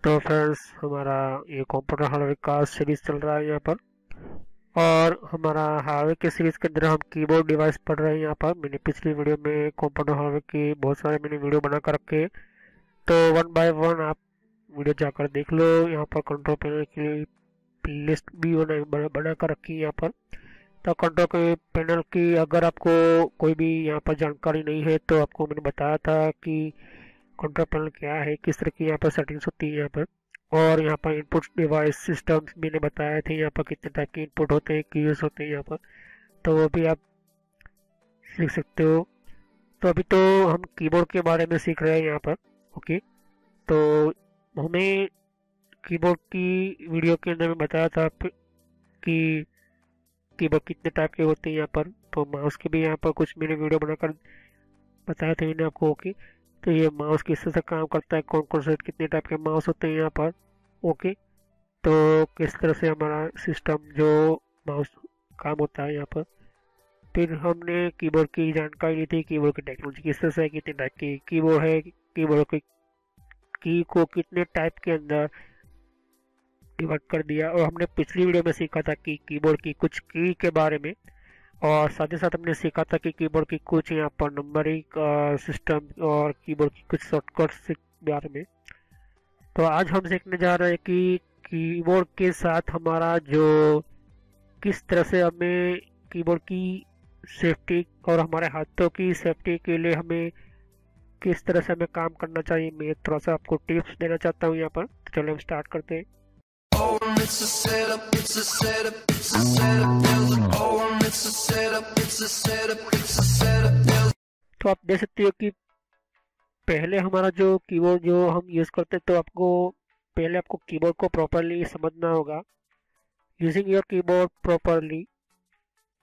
तो फ्रेंड्स, हमारा ये कंप्यूटर हार्डवेयर का सीरीज चल रहा है यहाँ पर। और हमारा हार्डवेयर के सीरीज के अंदर हम कीबोर्ड डिवाइस पढ़ रहे हैं। यहाँ पर मैंने पिछली वीडियो में कंप्यूटर हार्डवेयर की बहुत सारे मैंने वीडियो बना कर रखे हैं, तो वन बाय वन आप वीडियो जाकर देख लो। यहाँ पर कंट्रोल पैनल की लिस्ट भी बना कर रखी है यहाँ पर। तो कंट्रोल के पैनल की अगर आपको कोई भी यहाँ पर जानकारी नहीं है तो आपको मैंने बताया था कि कंट्रोल पैनल क्या है, किस तरह की यहाँ पर सेटिंग्स होती है यहाँ पर। और यहाँ पर इनपुट डिवाइस सिस्टम्स मैंने बताए थे, यहाँ पर कितने टाइप के इनपुट होते हैं, कीज होते हैं यहाँ पर, तो वो भी आप सीख सकते हो। तो अभी तो हम कीबोर्ड के बारे में सीख रहे हैं यहाँ पर। ओके, तो हमें कीबोर्ड की वीडियो के अंदर में बताया था कि कीबोर्ड कितने टाइप के होते हैं यहाँ पर। तो माउस के भी यहाँ पर कुछ मैंने वीडियो बनाकर बताया था मैंने आपको। ओके, तो ये माउस किस तरह से काम करता है, कौन कौन से कितने टाइप के माउस होते हैं यहाँ पर। ओके, तो किस तरह से हमारा सिस्टम जो माउस काम होता है यहाँ पर। फिर हमने कीबोर्ड की जानकारी ली थी, कीबोर्ड की टेक्नोलॉजी किस तरह से है, कितने टाइप की कीबोर्ड है, कीबोर्ड की की को कितने टाइप के अंदर डिवाइड कर दिया। और हमने पिछली वीडियो में सीखा था कि कीबोर्ड की कुछ की के बारे में, और साथ ही साथ हमने सीखा था कि कीबोर्ड की कुछ यहाँ पर नंबरिंग सिस्टम और कीबोर्ड की कुछ शॉर्टकट्स के बारे में। तो आज हम सीखने जा रहे हैं कि कीबोर्ड के साथ हमारा जो किस तरह से हमें कीबोर्ड की सेफ्टी और हमारे हाथों की सेफ्टी के लिए हमें किस तरह से हमें काम करना चाहिए, मैं थोड़ा सा आपको टिप्स देना चाहता हूँ यहाँ पर। तो चलो हम स्टार्ट करते हैं। तो आप देख सकते हो कि पहले हमारा जो कीबोर्ड जो हम यूज़ करते हैं, तो पहले आपको कीबोर्ड को प्रॉपरली समझना होगा। Using your keyboard properly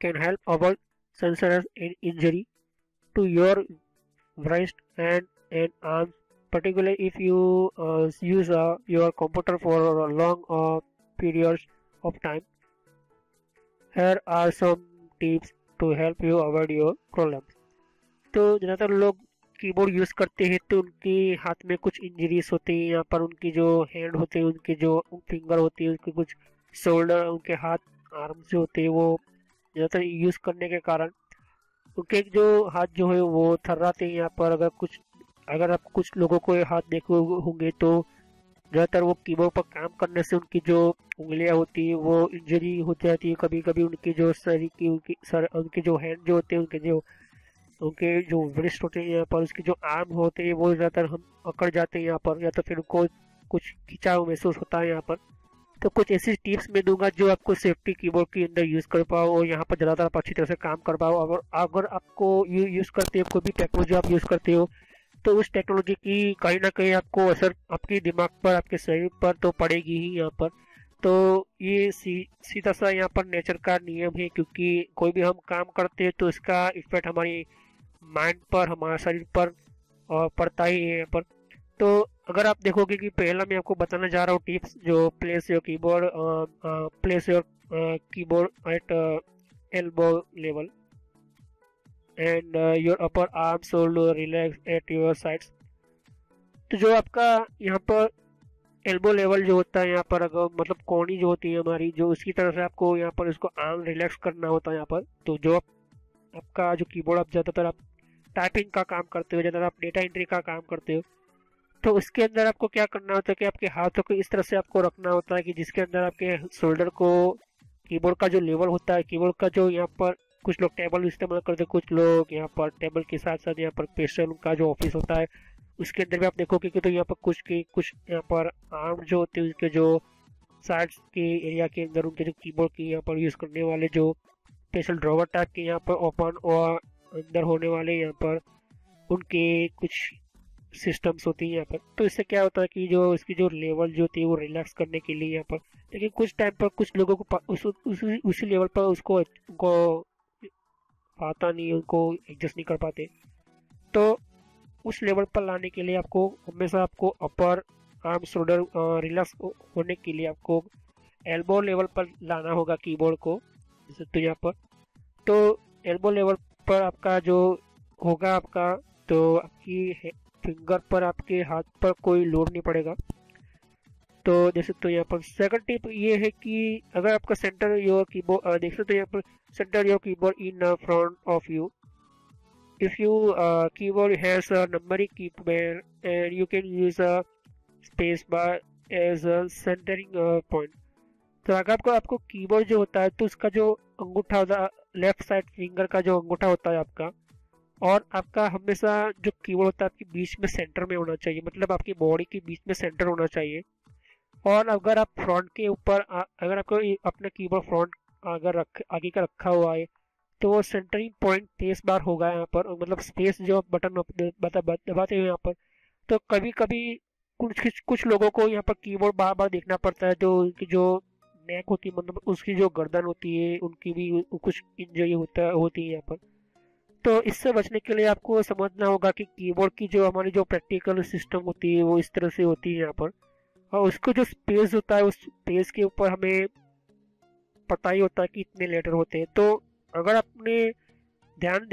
can help avoid sensor and injury to your wrist hand and arms, particularly if you use your computer for a long periods of time. Here are some tips to help you avoid your problems. तो ज़्यादातर लोग keyboard use करते हैं तो उनके हाथ में कुछ इंजरीज होती है यहाँ पर। उनकी जो हैंड होते हैं, उनके जो फिंगर होती है, उनके कुछ शोल्डर, उनके हाथ आर्म्स जो होते हैं, वो ज़्यादातर यूज़ करने के कारण उनके जो हाथ जो है वो थर्राते हैं यहाँ पर। अगर आप कुछ लोगों को हाथ देखे होंगे तो ज़्यादातर वो कीबोर्ड पर काम करने से उनकी जो उंगलियां होती है वो इंजरी हो जाती है। कभी कभी उनकी जो शरीर की उनके जो हैंड जो होते हैं, उनके जो वृष्ट होते हैं यहाँ पर, उसके जो आर्म होते हैं वो ज़्यादातर हम अकड़ जाते हैं यहाँ पर, या तो फिर उनको कुछ खिंचाव महसूस होता है यहाँ पर। तो कुछ ऐसी टिप्स मैं दूंगा जो आपको सेफ्टी कीबोर्ड के अंदर यूज़ कर पाओ और यहाँ पर ज़्यादातर आप अच्छी तरह से काम कर पाओ। अगर आपको यूज़ करते हो, कोई भी टेक्नोलॉजी आप यूज़ करते हो, तो उस टेक्नोलॉजी की कहीं ना कहीं आपको असर आपके दिमाग पर, आपके शरीर पर तो पड़ेगी ही यहाँ पर। तो ये सीधा सा यहाँ पर नेचर का नियम है, क्योंकि कोई भी हम काम करते हैं तो इसका इफेक्ट हमारी माइंड पर, हमारे शरीर पर पड़ता ही है यहाँ पर। तो अगर आप देखोगे कि पहला मैं आपको बताना जा रहा हूँ टिप्स, जो place your keyboard at elbow level and your upper arm shoulder relax at your sides. तो जो आपका यहाँ पर एल्बो लेवल जो होता है यहाँ पर, अगर मतलब कोहनी जो होती है हमारी, जो उसकी तरह से आपको यहाँ पर इसको आर्म रिलैक्स करना होता है यहाँ पर। तो जो आपका जो कीबोर्ड, आप ज़्यादातर आप टाइपिंग का काम करते हो, ज़्यादातर आप डेटा एंट्री का काम करते हो, तो उसके अंदर आपको क्या करना होता है कि आपके हाथों को इस तरह से आपको रखना होता है कि जिसके अंदर आपके शोल्डर को, कीबोर्ड का जो लेवल होता है, कीबोर्ड का जो यहाँ पर कुछ लोग टेबल इस्तेमाल करते हैं, कुछ लोग यहाँ पर टेबल के साथ साथ यहाँ पर पेशल का जो ऑफिस होता है उसके अंदर भी आप देखोगे कि तो यहाँ पर कुछ यहाँ पर आर्म जो होते हैं, उसके जो साइड्स के एरिया के अंदर उनके जो कीबोर्ड की यहाँ पर यूज़ करने वाले जो स्पेशल ड्रॉवर टाइप के यहाँ पर ओपन और अंदर होने वाले यहाँ पर उनके कुछ सिस्टम्स होती है यहाँ पर। तो इससे क्या होता है कि जो इसकी जो लेवल जो होती है वो रिलैक्स करने के लिए यहाँ पर, लेकिन कुछ टाइम पर कुछ लोगों को उसी लेवल पर उसको आता नहीं, उनको एडजस्ट नहीं कर पाते। तो उस लेवल पर लाने के लिए आपको हमेशा आपको अपर आर्म शोल्डर रिलैक्स होने के लिए आपको एल्बो लेवल पर लाना होगा कीबोर्ड को, जैसे तो यहाँ पर। तो एल्बो लेवल पर आपका जो होगा आपका, तो आपकी फिंगर पर, आपके हाथ पर कोई लोड नहीं पड़ेगा। तो देख सकते हो यहाँ पर सेकंड टिप ये है कि अगर आपका सेंटर योर कीबोर्ड देख सकते हो यहाँ पर centre your keyboard in front of you. If you keyboard has a numbering keypad and you can use a space bar as a centring point. तो अगर आपको आपको कीबोर्ड जो होता है तो उसका जो अंगूठा होता है, लेफ्ट साइड फिंगर का जो अंगूठा होता है आपका, और आपका हमेशा जो कीबोर्ड होता है आपके बीच में सेंटर में होना चाहिए, मतलब आपकी बॉडी के बीच में सेंटर होना चाहिए। और अगर आप फ्रंट के ऊपर अगर आपको अपना कीबोर्ड फ्रंट अगर आगे का रखा हुआ है तो वो सेंटरिंग पॉइंट स्पेस बार होगा यहाँ पर, मतलब स्पेस जो बटन दबाते हुए यहाँ पर। तो कभी कभी कुछ लोगों को यहाँ पर कीबोर्ड बार बार देखना पड़ता है, जो उनकी जो नेक होती है, मतलब उसकी जो गर्दन होती है उनकी भी कुछ इंजरी होती है यहाँ पर। तो इससे बचने के लिए आपको समझना होगा कि कीबोर्ड की जो हमारी जो प्रैक्टिकल सिस्टम होती है वो इस तरह से होती है यहाँ पर, और उसको जो स्पेस होता है उस स्पेस के ऊपर हमें पता ही होता है कि इतने लेटर होते हैं। तो अगर आपने ध्यान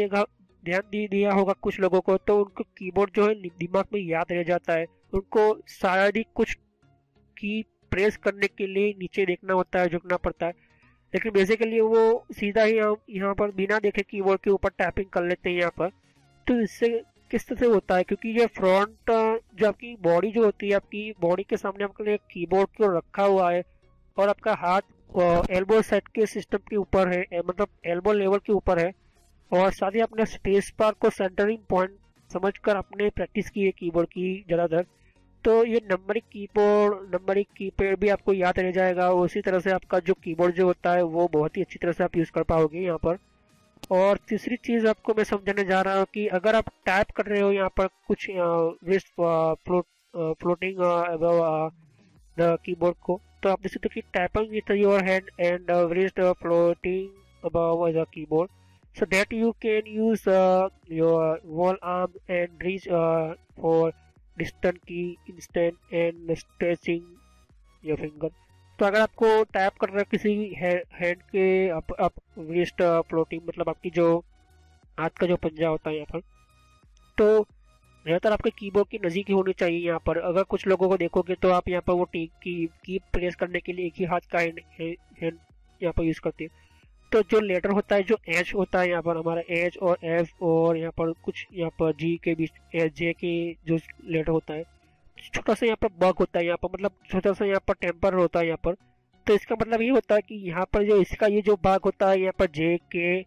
दे दिया होगा कुछ लोगों को, तो उनको कीबोर्ड जो है दिमाग में याद रह जाता है। उनको शारीरिक कुछ की प्रेस करने के लिए नीचे देखना होता है, झुकना पड़ता है, लेकिन बेसिकली वो सीधा ही यहाँ पर बिना देखे कीबोर्ड के ऊपर टैपिंग कर लेते हैं यहाँ पर। तो इससे किस तरह से होता है, क्योंकि ये फ्रंट जो आपकी बॉडी जो होती है, आपकी बॉडी के सामने आपके कीबोर्ड को रखा हुआ है और आपका हाथ एल्बो सेट के सिस्टम के ऊपर है, मतलब एल्बो लेवल के ऊपर है, और साथ ही अपने स्पेस बार को सेंटरिंग पॉइंट समझकर आपने प्रैक्टिस की है कीबोर्ड की ज़्यादातर। तो ये नंबरिंग कीपैड भी आपको याद रह जाएगा, उसी तरह से आपका जो कीबोर्ड जो होता है वो बहुत ही अच्छी तरह से आप यूज़ कर पाओगे यहाँ पर। और तीसरी चीज़ आपको मैं समझाने जा रहा हूँ कि अगर आप टाइप कर रहे हो यहाँ पर कुछ wrist floating above the keyboard को, तो आप देख सकते हो कि typing with your hand and wrist floating above the keyboard, so that you can use your whole arm and reach for distant key instant and stretching your finger। तो अगर आपको टैप कर रहा है किसी हैंड के आप रिस्ट फ्लोटिंग, मतलब आपकी जो हाथ का जो पंजा होता है यहाँ पर, तो ज़्यादातर आपके कीबोर्ड की नज़दीक ही होनी चाहिए यहाँ पर। अगर कुछ लोगों को देखोगे तो आप यहाँ पर वो की प्रेस करने के लिए एक ही हाथ का हैंड यहाँ पर यूज़ करते हैं। तो जो लेटर होता है, जो एच होता है यहाँ पर हमारा एच और एफ, और यहाँ पर कुछ यहाँ पर जी के बीच जे के जो लेटर होता है, छोटा सा यहाँ पर बग होता है यहाँ पर, मतलब छोटा सा यहाँ पर टेम्पर होता है यहाँ पर। तो इसका मतलब ये होता है कि यहाँ पर जो इसका ये जो भाग होता है यहाँ पर जे के,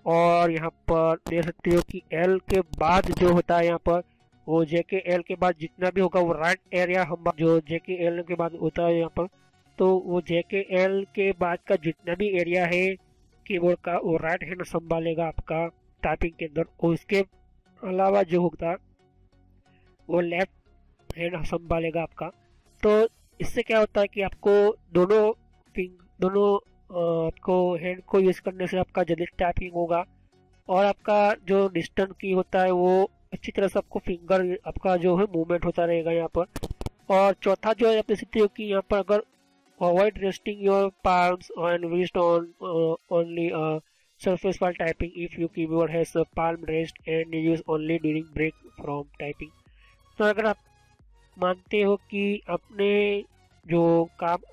और यहाँ पर देख सकते हो कि एल के बाद जो होता है यहाँ पर, वो जे के एल के बाद जितना भी होगा वो राइट एरिया हम जो जे के एल के बाद होता है यहाँ पर, तो वो जे के एल के बाद का जितना भी एरिया है कीबोर्ड का वो राइट हैंड संभालेगा आपका टाइपिंग के अंदर, और उसके अलावा जो होता वो लेफ्ट हैंड संभालेगा आपका। तो इससे क्या होता है कि आपको दोनों आपको हैंड को यूज़ करने से आपका जल्दी टाइपिंग होगा, और आपका जो डिस्टेंस की होता है वो अच्छी तरह से आपको फिंगर आपका जो है मूवमेंट होता रहेगा यहाँ पर। और चौथा जो है आप देख सकते हो कि यहाँ पर अगर avoid resting your palms and wrist on only a surface while typing if your keyboard has a palm rest and use only during break from typing। तो अगर आप मानते हो कि अपने जो काम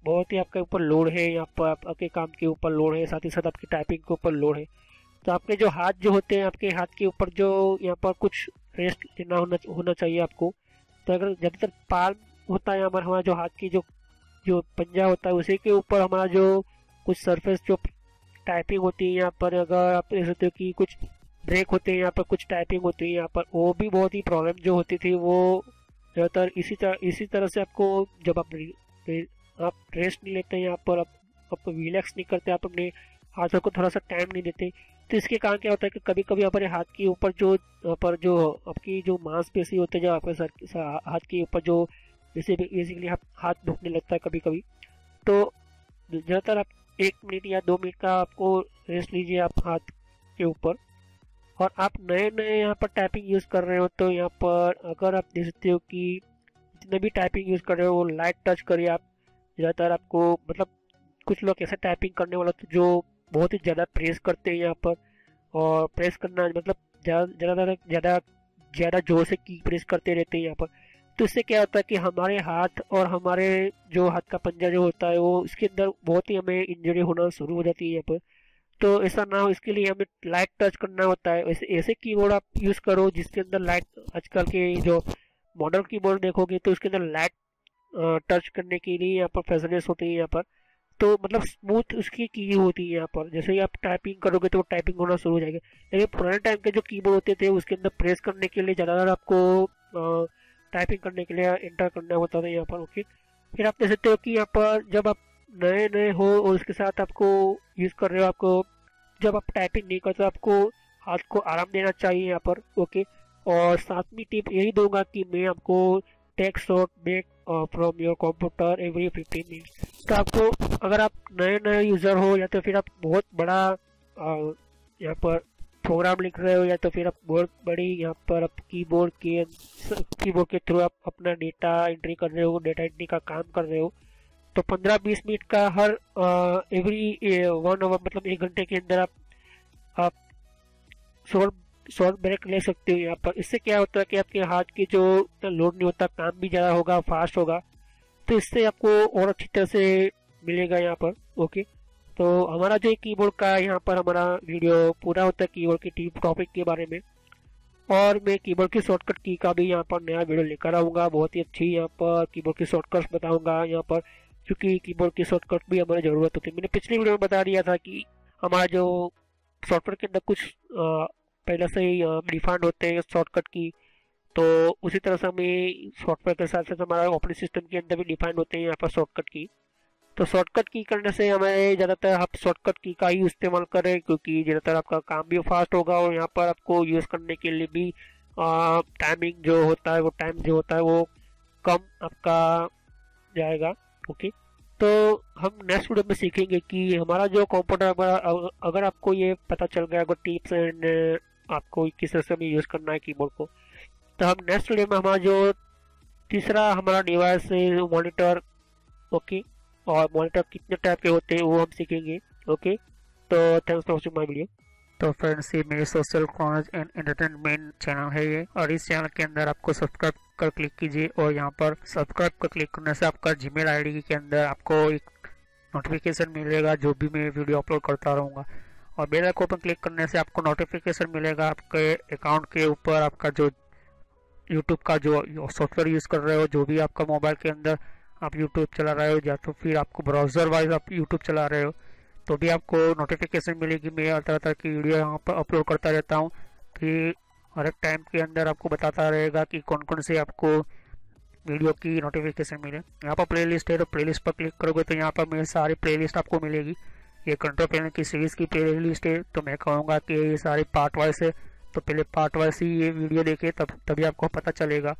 बहुत ही आपके ऊपर लोड है, यहाँ पर आपके काम के ऊपर लोड है, साथ ही साथ आपकी टाइपिंग के ऊपर लोड है, तो आपके जो हाथ जो होते हैं, आपके हाथ के ऊपर जो यहाँ पर कुछ रेस्ट लेना होना चाहिए आपको। तो अगर ज़्यादातर पाल्म होता है हमारा जो हाथ की जो पंजा होता है उसी के ऊपर हमारा जो कुछ सरफेस जो टाइपिंग होती है यहाँ पर, अगर आप देख सकते हो कि कुछ ब्रेक होते हैं यहाँ पर, कुछ टाइपिंग होती है यहाँ पर, वो भी बहुत ही प्रॉब्लम जो होती थी वो ज़्यादातर इसी तरह से आपको जब आप रेस्ट नहीं लेते हैं यहाँ पर, आप रिलैक्स नहीं करते, आप अपने हाथों को थोड़ा सा टाइम नहीं देते, तो इसके कारण क्या होता है कि कभी कभी हमारे हाथ के ऊपर जो आपकी जो मांसपेशी होते हैं, जो आपके हाथ के ऊपर जो बेसिकली हाथ दुखने लगता है कभी कभी। तो ज़्यादातर आप 1 मिनट या 2 मिनट का आपको रेस्ट लीजिए आप हाथ के ऊपर। और आप नए यहाँ पर टाइपिंग यूज़ कर रहे हो तो यहाँ पर अगर आप देख सकते हो कि जितने भी टाइपिंग यूज़ कर रहे हो वो लाइट टच करिए आप। ज़्यादातर आपको मतलब कुछ लोग ऐसा टाइपिंग करने वाला तो जो बहुत ही ज़्यादा प्रेस करते हैं यहाँ पर, और प्रेस करना मतलब ज़्यादा जोर से की प्रेस करते रहते हैं यहाँ पर। तो इससे क्या होता है कि हमारे हाथ और हमारे जो हाथ का पंजा जो होता है वो इसके अंदर बहुत ही हमें इंजरी होना शुरू हो जाती है यहाँ पर। तो ऐसा ना हो इसके लिए हमें लाइट टच करना होता है। ऐसे ऐसे कीबोर्ड आप यूज़ करो जिसके अंदर लाइट, आजकल के जो मॉडल कीबोर्ड देखोगे तो उसके अंदर लाइट टच करने के लिए यहाँ पर फैसिलिटीज होती है यहाँ पर। तो मतलब स्मूथ उसकी की होती है यहाँ पर, जैसे ही आप टाइपिंग करोगे तो वो टाइपिंग होना शुरू हो जाएगा। लेकिन पुराने टाइम के जो कीबोर्ड होते थे उसके अंदर प्रेस करने के लिए ज़्यादातर आपको टाइपिंग करने के लिए एंटर करना होता था यहाँ पर। ओके, फिर आप देख सकते हो कि यहाँ पर जब आप नए नए हो और उसके साथ आपको यूज़ कर रहे हो, आपको जब आप टाइपिंग नहीं करते आपको हाथ को आराम देना चाहिए यहाँ पर। ओके, और सातवीं टिप यही दूंगा कि मैं आपको take short make from your computer every 15 minutes. तो आपको, अगर आप नए नए यूज़र हो या तो फिर आप बहुत बड़ा यहाँ पर प्रोग्राम लिख रहे हो या तो फिर आप बहुत बड़ी यहाँ पर आप कीबोर्ड के थ्रू आप अपना डेटा एंट्री कर रहे हो, डेटा एंट्री का काम कर रहे हो, तो 15-20 मिनट का हर एवरी 1 आवर मतलब 1 घंटे के अंदर आप शॉर्ट ब्रेक ले सकते हो यहाँ पर। इससे क्या होता है कि आपके हाथ की जो लोड नहीं होता, काम भी ज़्यादा होगा, फास्ट होगा, तो इससे आपको और अच्छी तरह से मिलेगा यहाँ पर। ओके, तो हमारा जो कीबोर्ड का यहाँ पर हमारा वीडियो पूरा होता है कीबोर्ड की टीप टॉपिक के बारे में, और मैं कीबोर्ड की शॉर्टकट की का भी यहाँ पर नया वीडियो लेकर आऊँगा। बहुत ही अच्छी यहाँ पर कीबोर्ड की शॉर्टकट्स बताऊँगा यहाँ पर, क्योंकि कीबोर्ड की शॉर्टकट भी हमारी ज़रूरत होती है। मैंने पिछली वीडियो में बता दिया था कि हमारा जो सॉफ्टवेयर के अंदर कुछ पहले से ही डिफाइंड होते हैं शॉर्टकट की, तो उसी तरह से हमें सॉफ्टवेयर के साथ साथ हमारा ऑपरेटिंग सिस्टम के अंदर भी डिफाइंड होते हैं यहाँ पर शॉर्टकट की। तो शॉर्टकट की करने से हमें ज़्यादातर आप शॉर्टकट की का ही इस्तेमाल करें, क्योंकि ज़्यादातर आपका काम भी फास्ट होगा और यहाँ पर आपको यूज़ करने के लिए भी टाइमिंग जो होता है, वो टाइम जो होता है वो कम आपका जाएगा। ओके, तो हम नेक्स्ट वीडियो में सीखेंगे कि हमारा जो कंप्यूटर, अगर आपको ये पता चल गया अगर टिप्स एंड आपको किस तरह से यूज़ करना है कीबोर्ड को, तो हम नेक्स्ट वीडियो में हमारा जो तीसरा हमारा डिवाइस है मॉनिटर। ओके, और मॉनिटर कितने टाइप के होते हैं वो हम सीखेंगे। ओके, तो thanks for watching my video. तो फ्रेंड्स, ये मेरे social college and entertainment channel है ये, और इस चैनल के अंदर आपको सब्सक्राइब कर क्लिक कीजिए, और यहाँ पर सब्सक्राइब कर क्लिक करने से आपका जीमेल आईडी के अंदर आपको एक नोटिफिकेशन मिलेगा जो भी मैं वीडियो अपलोड करता रहूँगा, और बेल आइकन पर क्लिक करने से आपको नोटिफिकेशन मिलेगा आपके अकाउंट के ऊपर। आपका जो यूट्यूब का जो सॉफ्टवेयर यूज़ कर रहे हो, जो भी आपका मोबाइल के अंदर आप यूट्यूब चला रहे हो या तो फिर आपको ब्राउज़र वाइज आप यूट्यूब चला रहे हो, तो भी आपको नोटिफिकेशन मिलेगी। मैं तरह तरह की वीडियो यहाँ पर अपलोड करता रहता हूँ, कि हर एक टाइम के अंदर आपको बताता रहेगा कि कौन कौन से आपको वीडियो की नोटिफिकेशन मिले। यहाँ पर प्लेलिस्ट है, तो प्लेलिस्ट पर क्लिक करोगे तो यहाँ पर मेरी सारी प्लेलिस्ट आपको मिलेगी। ये कंट्रोल पैनल की सीरीज़ की प्लेलिस्ट है, तो मैं कहूँगा कि ये सारी पार्ट वाइज है, तो पहले पार्ट वाइज ही ये वीडियो देखे तभी आपको पता चलेगा।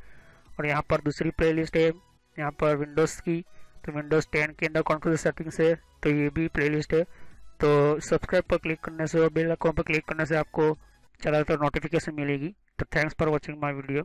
और यहाँ पर दूसरी प्लेलिस्ट है यहाँ पर विंडोज़ की, तो विंडोज़ 10 के अंदर कौन कौन सी सेटिंग्स है, तो ये भी प्लेलिस्ट है। तो सब्सक्राइब पर क्लिक करने से और बेल आइकन पर क्लिक करने से आपको ज़्यादातर नोटिफिकेशन मिलेगी। तो thanks for watching my video.